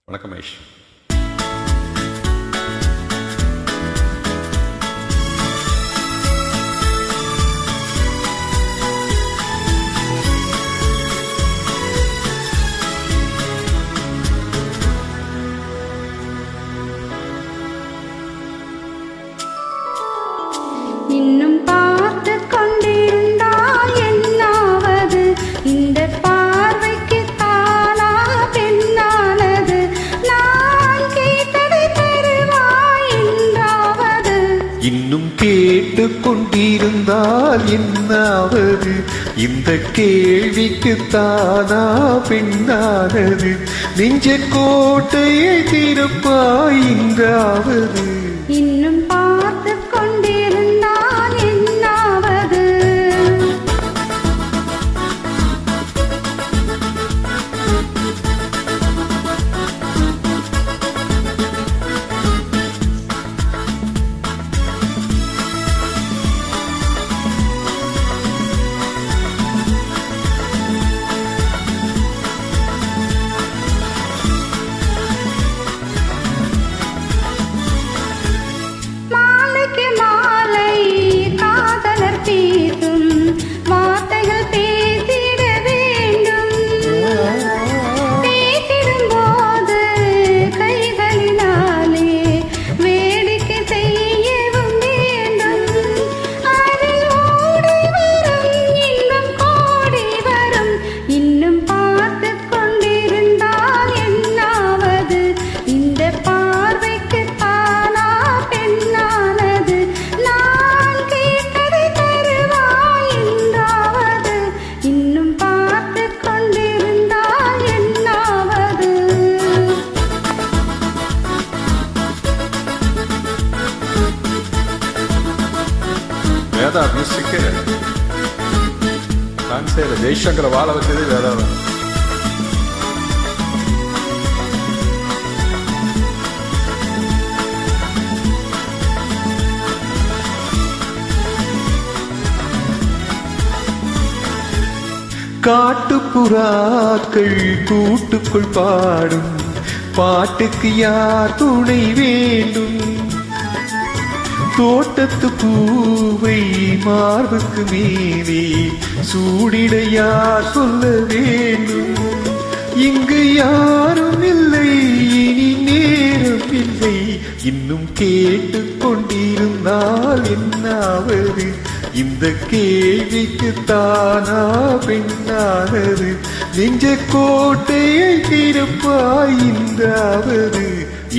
வணக்கம் மகேஷ். இன்னும் பார்த்து கொண்டிருந்தால் என்னாவது? இந்த பார்வைக்கு தானா பெண்ணானது? நான் கேட்டதை தருவாய் என்றாவது? இன்னும் கேட்டு கொண்டிருந்தால் என்னாவது? இந்த கேள்விக்கு தானா பெண்ணானது? நெஞ்ச கோட்டையை திறப்பாய் என்றாவது? இன்னும் பார்த்து கொண்டிருந்தால் என்னாவது? மாலைக்கு மாலை காதலர் பேசும் வார்த்தைகள் பேசிட வேண்டும். பேசிடும் போது கைகளினாலே வேடிக்கை செய்யவும் வேண்டும். அதில் ஓடி வரும் இன்பம் கோடி வரும். இன்னும் பார்த்து கொண்டிருந்தால் என்னாவது? இந்த பார்வைக்கு தானா பெண்ணானது? நான் கேட்டதை தருவாய் என்றாவது? இன்னும் பார்த்து கொண்டிருந்தால் என்னாவது? வேதா மியூசிக்கு டான்ஸேல ஜெய்சங்கரை வாழ வச்சது வேதா தான். காட்டுப்புறாக்கள் கூட்டுக்குள் பாடும் பாட்டுக்கு யார் துணை வேண்டும்? தோட்டத்து பூவை மார்புக்கு மேலே சூடிட யார் சொல்ல வேண்டும்? இங்கு யாரும் இல்லை, இனி நேரம் இல்லை. இன்னும் கேட்டு கொண்டிருந்தால் என்னாவது? இந்த கேள்விக்கு தானா பெண்ணானது? நெஞ்ச கோட்டையை திறப்பாய் என்றாவது?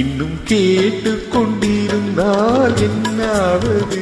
இன்னும் கேட்டு கொண்டிருந்தால் என்னாவது?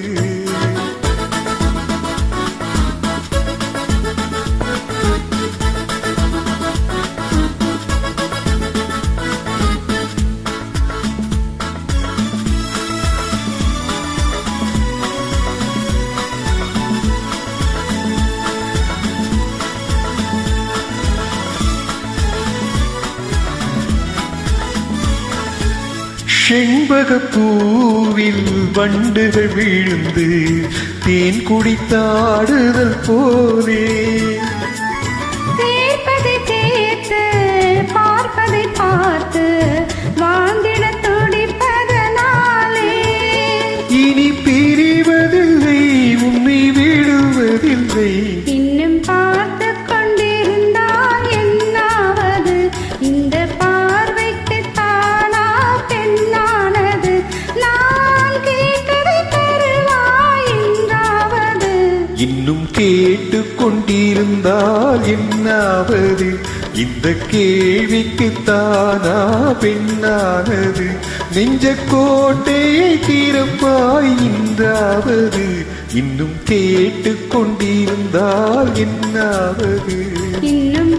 செண்பகப்பூவில் வண்டுகள் விழுந்து தேன் குடித்தாடுதல் போலே சேர்ப்பதை சேர்த்து பார்ப்பதை பார்த்து வாங்கிட துடிப்பதனாலே இனி பிரிவதில்லை, உன்னை விடுவதில்லை. இன்னும் பார்த்து கொண்டிருந்தால் என்னாவது? இந்த பார்வைக்கு தானா பெண்ணானது? நான் கேட்டதை தருவாய் என்றாவது? இன்னும் கேட்டு கொண்டிருந்தால் என்னாவது? இந்த கேள்விக்கு தானா பெண்ணானது? நெஞ்ச கோட்டையை திறப்பாய் என்றாவது? இன்னும் கேட்டு கொண்டிருந்தால் என்னாவது? இன்னும்